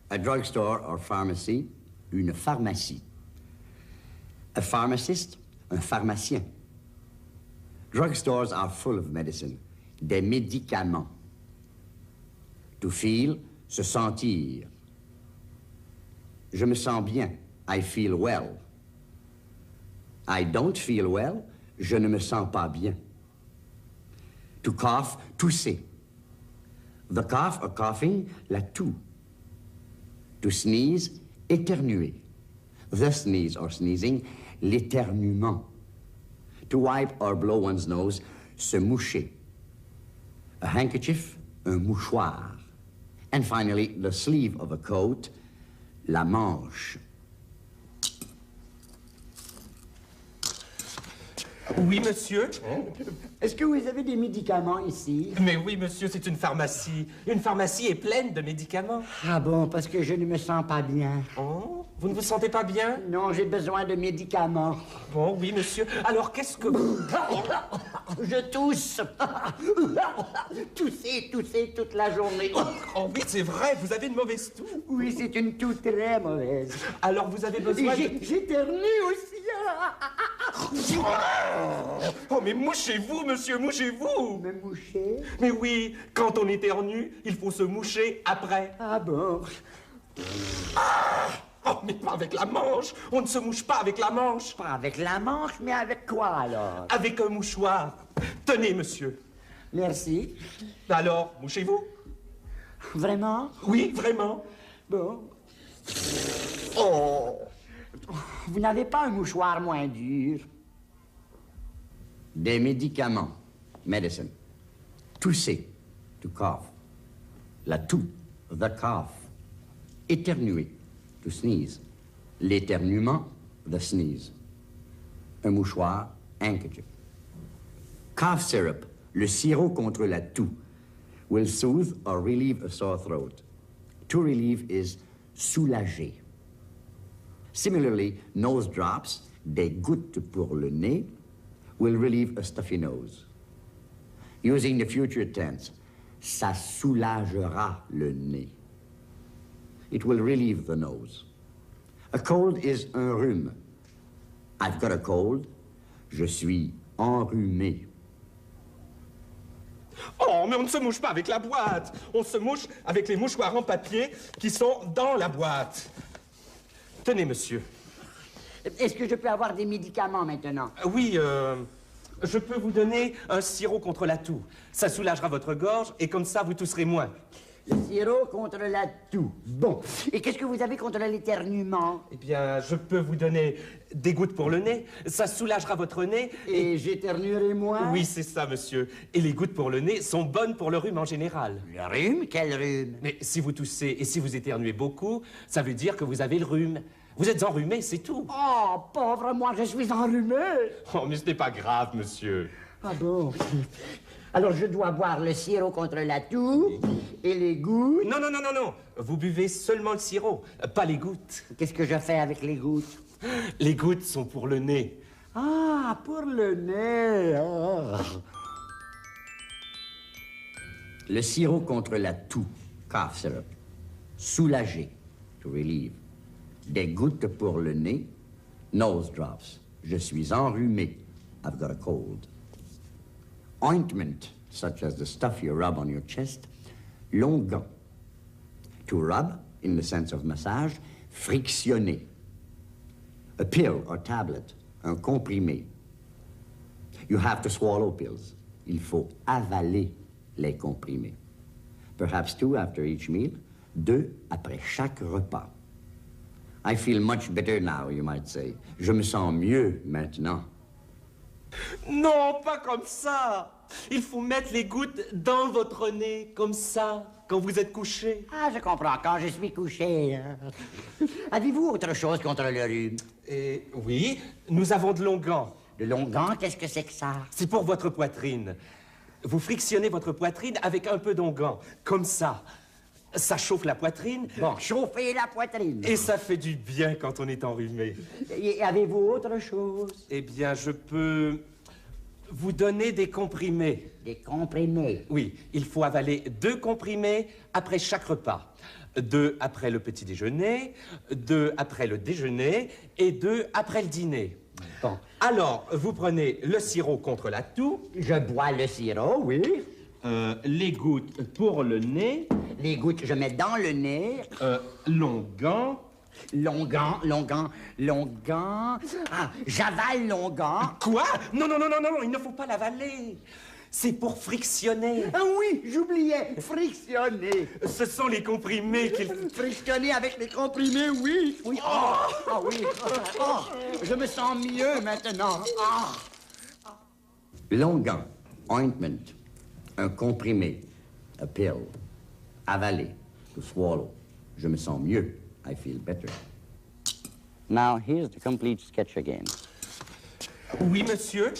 A drugstore or pharmacy, une pharmacie. A pharmacist, un pharmacien. Drugstores are full of medicine, des médicaments. To feel, se sentir. Je me sens bien, I feel well. I don't feel well, je ne me sens pas bien. To cough, tousser. The cough or coughing, la toux. To sneeze, éternuer. The sneeze or sneezing, l'éternuement. To wipe or blow one's nose, se moucher. A handkerchief, un mouchoir. And finally, the sleeve of a coat, la manche. Oui, monsieur. Est-ce que vous avez des médicaments ici? Mais oui, monsieur, c'est une pharmacie. Une pharmacie est pleine de médicaments. Ah bon, parce que je ne me sens pas bien. Oh, vous ne vous sentez pas bien? Non, j'ai besoin de médicaments. Bon, oui, monsieur. Alors, qu'est-ce que... Je tousse. Tousser toute la journée. Oh oui, c'est vrai, vous avez une mauvaise toux. Oui, c'est une toux très mauvaise. Alors, vous avez besoin de... J'éternue aussi. Oh, mais mouchez-vous, monsieur, mouchez-vous. Me moucher? Mais oui, quand on éternue, il faut se moucher après. Ah bon? Oh, mais pas avec la manche. On ne se mouche pas avec la manche. Pas avec la manche, mais avec quoi alors? Avec un mouchoir. Tenez, monsieur. Merci. Alors, mouchez-vous? Vraiment? Oui, vraiment. Bon. Oh. Vous n'avez pas un mouchoir moins dur? Des médicaments. Medicine. Tousser. To cough. La toux. The cough. Éternuer. To sneeze. L'éternuement. The sneeze. Un mouchoir. Handkerchief. Cough syrup. Le sirop contre la toux. Will soothe or relieve a sore throat. To relieve is soulager. Similarly, nose drops, des gouttes pour le nez, will relieve a stuffy nose. Using the future tense, ça soulagera le nez. It will relieve the nose. A cold is un rhume. I've got a cold. Je suis enrhumé. Oh, mais on ne se mouche pas avec la boîte. On se mouche avec les mouchoirs en papier qui sont dans la boîte. Tenez, monsieur. Est-ce que je peux avoir des médicaments maintenant? Oui, je peux vous donner un sirop contre la toux. Ça soulagera votre gorge et comme ça, vous tousserez moins. Le sirop contre la toux. Bon. Et qu'est-ce que vous avez contre l'éternuement? Eh bien, je peux vous donner des gouttes pour le nez. Ça soulagera votre nez. Et j'éternuerai moins? Oui, c'est ça, monsieur. Et les gouttes pour le nez sont bonnes pour le rhume en général. Le rhume? Quel rhume? Mais si vous toussez et si vous éternuez beaucoup, ça veut dire que vous avez le rhume. Vous êtes enrhumé, c'est tout. Oh, pauvre moi, je suis enrhumé. Oh, mais ce n'est pas grave, monsieur. Ah bon? Alors, je dois boire le sirop contre la toux et les gouttes? Non, non, non, non, non. Vous buvez seulement le sirop, pas les gouttes. Qu'est-ce que je fais avec les gouttes? Les gouttes sont pour le nez. Ah, pour le nez. Oh. Le sirop contre la toux, cough syrup. Soulager, to relieve. Des gouttes pour le nez, nose drops. Je suis enrhumé. I've got a cold. Ointment, such as the stuff you rub on your chest. Longan. To rub, in the sense of massage, frictionner. A pill or tablet, un comprimé. You have to swallow pills. Il faut avaler les comprimés. Perhaps 2 after each meal, 2 après chaque repas. I feel much better now, you might say. Je me sens mieux maintenant. Non, pas comme ça. Il faut mettre les gouttes dans votre nez, comme ça, quand vous êtes couché. Ah, je comprends, quand je suis couché. Avez-vous autre chose contre le rhume? Oui, nous avons de l'onguent. De l'onguent, qu'est-ce que c'est que ça? C'est pour votre poitrine. Vous frictionnez votre poitrine avec un peu d'onguent, comme ça. Ça chauffe la poitrine. Bon, chauffer la poitrine. Et ça fait du bien quand on est enrhumé. Et avez-vous autre chose? Eh bien, je peux vous donner des comprimés. Des comprimés. Oui, il faut avaler 2 comprimés après chaque repas. 2 après le petit déjeuner, 2 après le déjeuner et 2 après le dîner. Bon. Alors, vous prenez le sirop contre la toux. Je bois le sirop, oui. Les gouttes pour le nez. Les gouttes, je mets dans le nez. Longan. Longan. Ah, j'avale longan. Quoi? Non, non, non, non, non, il ne faut pas l'avaler. C'est pour frictionner. Ah oui, j'oubliais. Frictionner. Ce sont les comprimés qu'il... Frictionner avec les comprimés, oui. Oui. Ah oui. Oh, je me sens mieux maintenant. Longan, ointment, un comprimé, a pill, avaler, to swallow. Je me sens mieux. I feel better. Now, here's the complete sketch again. Oui, monsieur.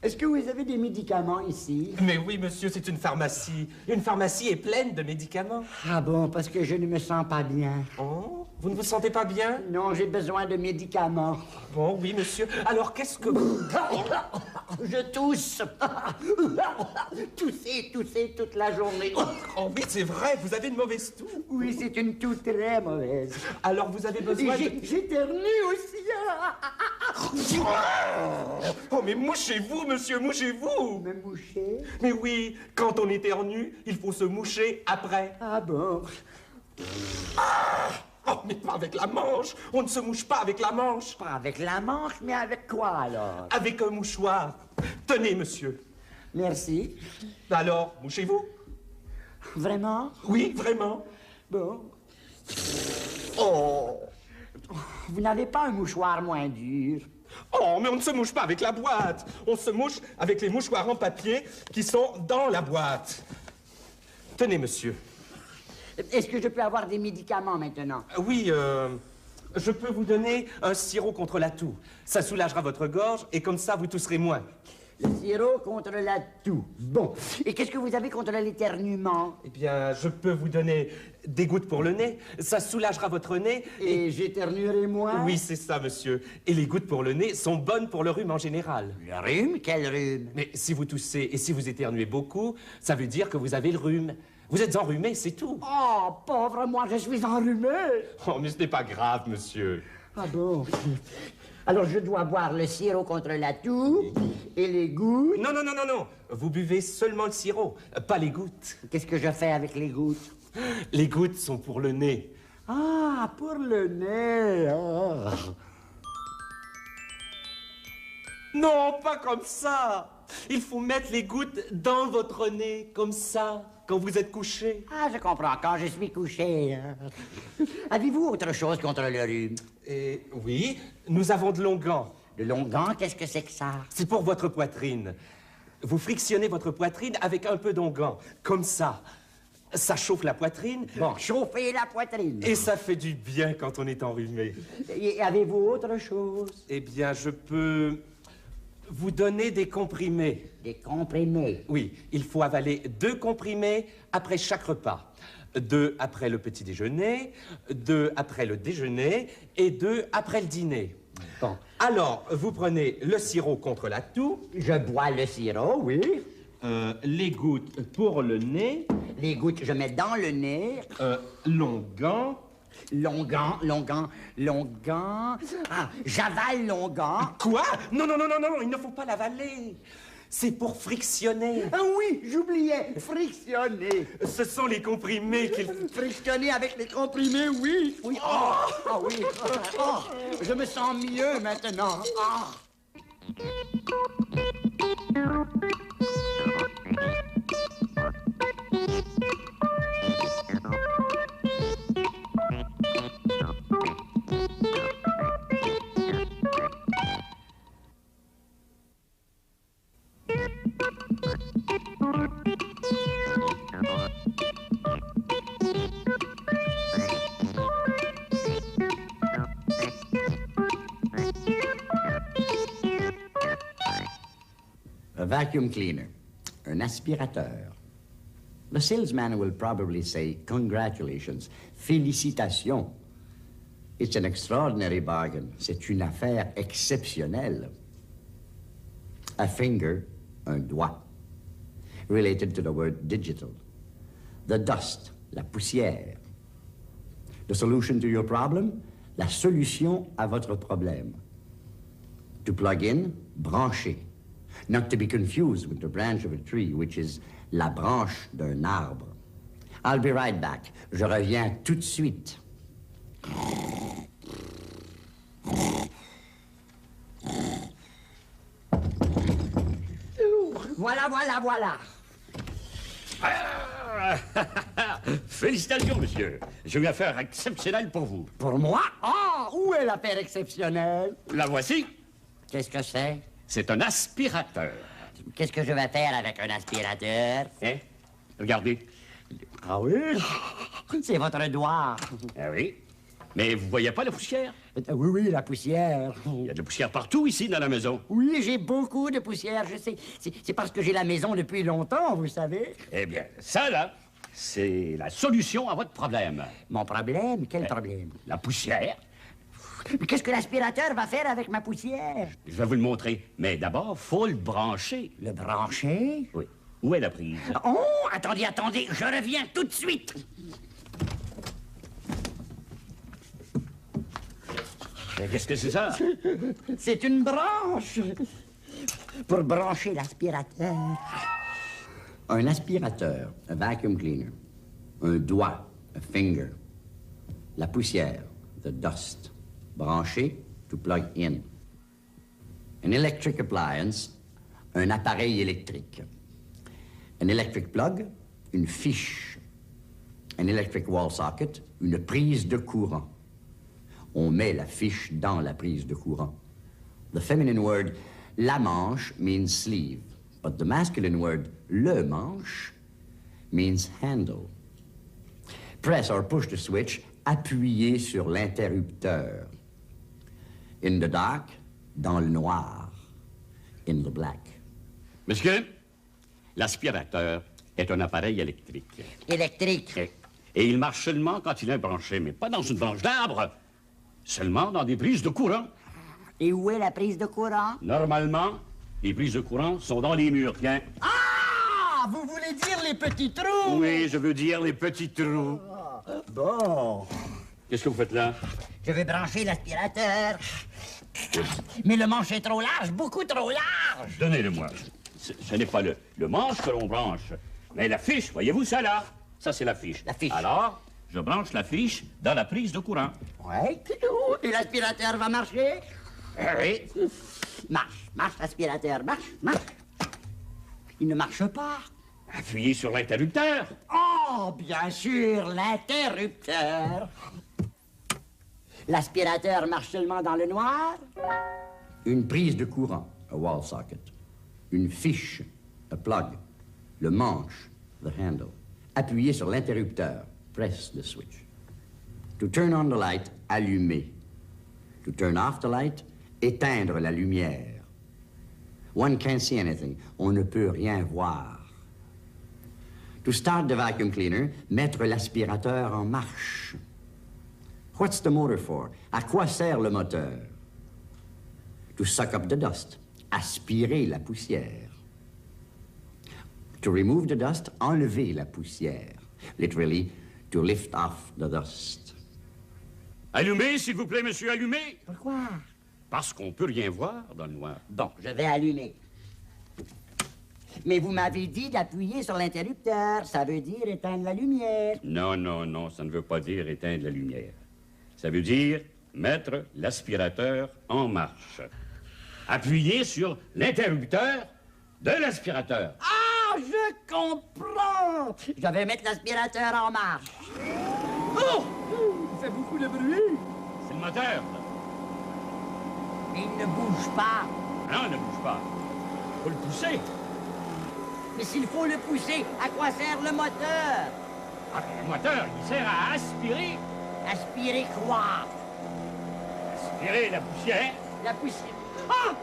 Est-ce que vous avez des médicaments ici? Mais oui, monsieur, c'est une pharmacie. Une pharmacie est pleine de médicaments. Ah bon, parce que je ne me sens pas bien. Oh, vous ne vous sentez pas bien? Non, j'ai besoin de médicaments. Bon, oui, monsieur. Alors, qu'est-ce que vous... Je tousse. Tousser toute la journée. Oh oui, c'est vrai, vous avez une mauvaise toux. Oui, c'est une toux très mauvaise. Alors, vous avez besoin de... J'éternue aussi. Oh, mais mouchez-vous, monsieur, mouchez-vous. Me moucher? Mais oui, quand on éternue, il faut se moucher après. Ah bon? Oh, mais pas avec la manche. On ne se mouche pas avec la manche. Pas avec la manche, mais avec quoi alors? Avec un mouchoir. Tenez, monsieur. Merci. Alors, mouchez-vous. Vraiment? Oui, vraiment. Bon. Oh! Vous n'avez pas un mouchoir moins dur? Oh, mais on ne se mouche pas avec la boîte. On se mouche avec les mouchoirs en papier qui sont dans la boîte. Tenez, monsieur. Est-ce que je peux avoir des médicaments maintenant? Oui, je peux vous donner un sirop contre la toux. Ça soulagera votre gorge et comme ça, vous tousserez moins. Le sirop contre la toux. Bon. Et qu'est-ce que vous avez contre l'éternuement? Eh bien, je peux vous donner des gouttes pour le nez. Ça soulagera votre nez. Et j'éternuerai moins? Oui, c'est ça, monsieur. Et les gouttes pour le nez sont bonnes pour le rhume en général. Le rhume? Quel rhume? Mais si vous toussez et si vous éternuez beaucoup, ça veut dire que vous avez le rhume. Vous êtes enrhumé, c'est tout. Oh, pauvre moi, je suis enrhumé. Oh, mais ce n'est pas grave, monsieur. Ah bon? Alors, je dois boire le sirop contre la toux et les gouttes. Non, non, non, non, non. Vous buvez seulement le sirop, pas les gouttes. Qu'est-ce que je fais avec les gouttes? Les gouttes sont pour le nez. Ah, pour le nez. Ah. Non, pas comme ça. Il faut mettre les gouttes dans votre nez, comme ça, quand vous êtes couché. Ah, je comprends, quand je suis couché. Avez-vous autre chose contre le rhume? Oui, nous avons de l'onguent. Le longan, qu'est-ce que c'est que ça? C'est pour votre poitrine. Vous frictionnez votre poitrine avec un peu d'onguent, comme ça. Ça chauffe la poitrine. Bon, chauffer la poitrine. Et ça fait du bien quand on est enrhumé. Et avez-vous autre chose? Eh bien, je peux vous donner des comprimés. Des comprimés. Oui, il faut avaler 2 comprimés après chaque repas. 2 après le petit déjeuner, 2 après le déjeuner et 2 après le dîner. Bon. Alors, vous prenez le sirop contre la toux. Je bois le sirop, oui. Les gouttes pour le nez. Les gouttes, je mets dans le nez. Longan. Longan. Ah, j'avale longan. Quoi? Non, non, non, non, non, il ne faut pas l'avaler. C'est pour frictionner. Ah oui, j'oubliais. Frictionner. Ce sont les comprimés qu'il... Frictionner avec les comprimés, oui. Oui. Ah oui. Oh, je me sens mieux maintenant. Ah. Un vacuum cleaner, un aspirateur. The salesman will probably say, congratulations, félicitations. It's an extraordinary bargain. C'est une affaire exceptionnelle. A finger, un doigt, related to the word digital. The dust, la poussière. The solution to your problem, la solution à votre problème. To plug in, brancher. Not to be confused with the branch of a tree, which is la branche d'un arbre. I'll be right back. Je reviens tout de suite. Voilà, voilà, voilà. Félicitations, monsieur. J'ai une affaire exceptionnelle pour vous. Pour moi? Ah, où est l'affaire exceptionnelle? La voici. Qu'est-ce que c'est? C'est un aspirateur. Qu'est-ce que je vais faire avec un aspirateur? Hein? Regardez. Ah oui? C'est votre doigt. Ah oui. Mais vous voyez pas la poussière? Oui, oui, la poussière. Il y a de la poussière partout ici dans la maison. Oui, j'ai beaucoup de poussière, je sais. C'est parce que j'ai la maison depuis longtemps, vous savez. Eh bien, ça, là, c'est la solution à votre problème. Mon problème? Quel problème? La poussière. Mais qu'est-ce que l'aspirateur va faire avec ma poussière? Je vais vous le montrer. Mais d'abord, faut le brancher. Le brancher? Oui. Où est la prise? Oh, attendez, attendez, je reviens tout de suite. Qu'est-ce que c'est ça? C'est une branche pour brancher l'aspirateur. Un aspirateur, a vacuum cleaner. Un doigt, a finger. La poussière, the dust. Branché, to plug in. An electric appliance, un appareil électrique. An electric plug, une fiche. An electric wall socket, une prise de courant. On met la fiche dans la prise de courant. The feminine word la manche means sleeve, but the masculine word le manche means handle. Press or push the switch, appuyez sur l'interrupteur. In the dark, dans le noir. In the black. Monsieur, l'aspirateur est un appareil électrique. Électrique. Et il marche seulement quand il est branché, mais pas dans une branche d'arbre. Seulement dans des prises de courant. Et où est la prise de courant? Normalement, les prises de courant sont dans les murs, tiens. Ah! Vous voulez dire les petits trous? Oui, je veux dire les petits trous. Bon. Qu'est-ce que vous faites là? Je vais brancher l'aspirateur. Mais le manche est trop large, beaucoup trop large. Donnez-le-moi. Ce n'est pas le manche que l'on branche, mais la fiche. Voyez-vous ça là? Ça, c'est la fiche. La fiche. Alors, je branche la fiche dans la prise de courant. Ouais. Et l'aspirateur va marcher? Oui. Marche, marche, l'aspirateur, marche, marche. Il ne marche pas. Appuyez sur l'interrupteur. Oh, bien sûr, l'interrupteur. L'aspirateur marche seulement dans le noir? Une prise de courant, a wall socket. Une fiche, a plug. Le manche, the handle. Appuyez sur l'interrupteur, press the switch. To turn on the light, allumer. To turn off the light, éteindre la lumière. One can't see anything. On ne peut rien voir. To start the vacuum cleaner, mettre l'aspirateur en marche. What's the motor for? À quoi sert le moteur? To suck up the dust. Aspirer la poussière. To remove the dust, enlever la poussière. Literally, to lift off the dust. Allumez, s'il vous plaît, monsieur, allumez. Pourquoi? Parce qu'on peut rien voir dans le noir. Bon, je vais allumer. Mais vous m'avez dit d'appuyer sur l'interrupteur. Ça veut dire éteindre la lumière. Non, non, non, ça ne veut pas dire éteindre la lumière. Ça veut dire mettre l'aspirateur en marche. Appuyez sur l'interrupteur de l'aspirateur. Ah, je comprends! Je vais mettre l'aspirateur en marche. Oh! Il fait beaucoup de bruit. C'est le moteur. Il ne bouge pas. Non, ne bouge pas. Faut le pousser. Mais s'il faut le pousser, à quoi sert le moteur? Ah, le moteur, il sert à aspirer. Aspirer quoi? Aspirer la poussière. La poussière. Ah!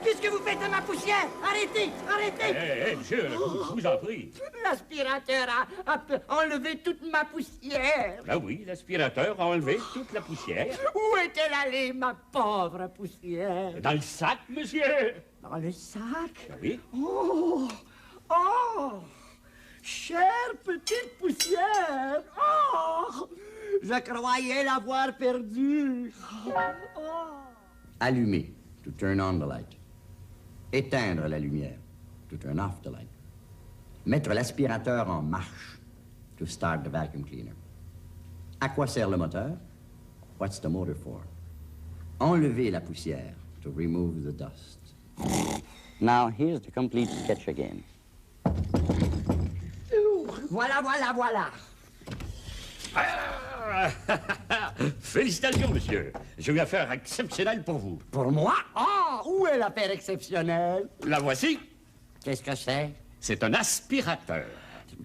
Qu'est-ce que vous faites de ma poussière? Arrêtez! Arrêtez! Hé, monsieur, je vous en prie. L'aspirateur a enlevé toute ma poussière. Ah oui, l'aspirateur a enlevé toute la poussière. Où est-elle allée, ma pauvre poussière? Dans le sac, monsieur. Dans le sac? Ah oui. Oh! Oh! Chère petite poussière! Oh! Je croyais l'avoir perdue. Oh! Allumer, to turn on the light. Éteindre la lumière, to turn off the light. Mettre l'aspirateur en marche, to start the vacuum cleaner. À quoi sert le moteur? What's the motor for? Enlever la poussière, to remove the dust. Now, here's the complete sketch again. Voilà, voilà, voilà. Félicitations, monsieur. J'ai une affaire exceptionnelle pour vous. Pour moi? Ah, où est l'affaire exceptionnelle? La voici. Qu'est-ce que c'est? C'est un aspirateur.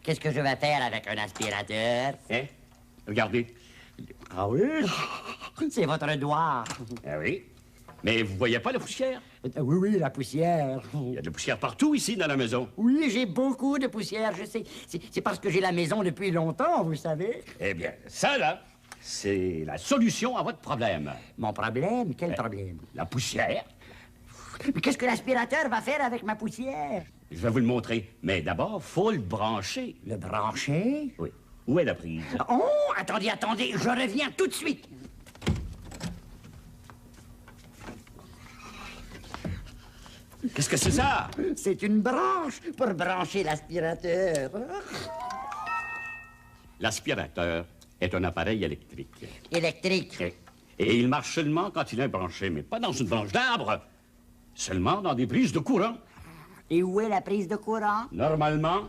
Qu'est-ce que je vais faire avec un aspirateur? Hein? Regardez. Ah oui? C'est votre doigt. Ah oui. Mais vous voyez pas la poussière? Oui, oui, la poussière. Il y a de la poussière partout ici dans la maison. Oui, j'ai beaucoup de poussière, je sais. C'est parce que j'ai la maison depuis longtemps, vous savez. Eh bien, ça, là, c'est la solution à votre problème. Mon problème? Quel problème? La poussière. Mais qu'est-ce que l'aspirateur va faire avec ma poussière? Je vais vous le montrer. Mais d'abord, faut le brancher. Le brancher? Oui. Où est la prise? Oh, attendez, attendez, je reviens tout de suite. Qu'est-ce que c'est ça? C'est une branche pour brancher l'aspirateur. L'aspirateur est un appareil électrique. Électrique. Et il marche seulement quand il est branché, mais pas dans une branche d'arbre. Seulement dans des prises de courant. Et où est la prise de courant? Normalement,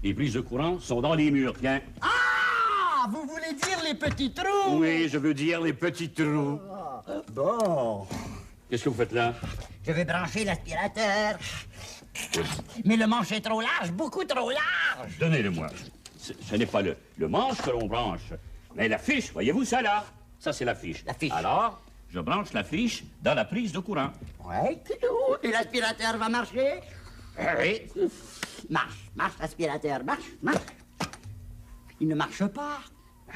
les prises de courant sont dans les murs, tiens. Ah! Vous voulez dire les petits trous? Oui, je veux dire les petits trous. Bon. Qu'est-ce que vous faites là? Je vais brancher l'aspirateur. Mais le manche est trop large, beaucoup trop large. Donnez-le-moi. Ce n'est pas le manche que l'on branche, mais la fiche. Voyez-vous ça là? Ça, c'est la fiche. La fiche. Alors, je branche la fiche dans la prise de courant. Ouais. Et l'aspirateur va marcher? Oui. Marche, marche, l'aspirateur, marche, marche. Il ne marche pas.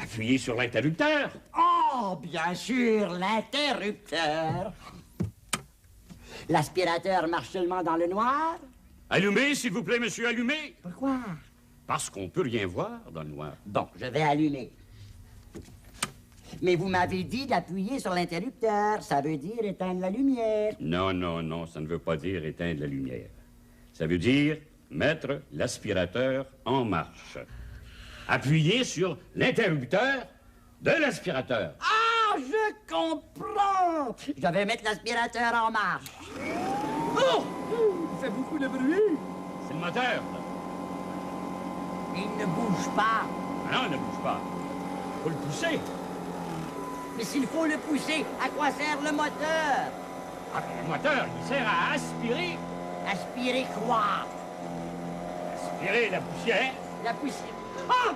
Appuyez sur l'interrupteur. Oh, bien sûr, l'interrupteur. L'aspirateur marche seulement dans le noir? Allumez, s'il vous plaît, monsieur, allumez. Pourquoi? Parce qu'on peut rien voir dans le noir. Bon, je vais allumer. Mais vous m'avez dit d'appuyer sur l'interrupteur. Ça veut dire éteindre la lumière. Non, non, non, ça ne veut pas dire éteindre la lumière. Ça veut dire mettre l'aspirateur en marche. Appuyez sur l'interrupteur de l'aspirateur. Ah, je comprends. Je vais mettre l'aspirateur en marche. Oh! Il fait beaucoup de bruit. C'est le moteur. Il ne bouge pas. Ah non, il ne bouge pas. Faut le pousser. Mais s'il faut le pousser, à quoi sert le moteur? Ah, ben, le moteur, il sert à aspirer. Aspirer quoi? Aspirer la poussière. La poussière. Ah!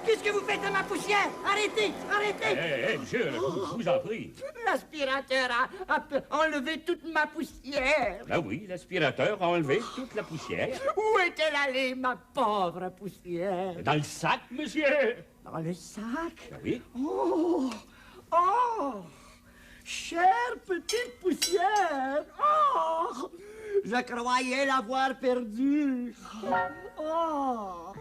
Qu'est-ce que vous faites de ma poussière? Arrêtez! Arrêtez! Hé, monsieur, je vous en prie. L'aspirateur a enlevé toute ma poussière. Ah oui, l'aspirateur a enlevé toute la poussière. Où est-elle allée, ma pauvre poussière? Dans le sac, monsieur. Dans le sac? Ah oui. Oh! Oh! Chère petite poussière! Oh! Je croyais l'avoir perdue. Oh!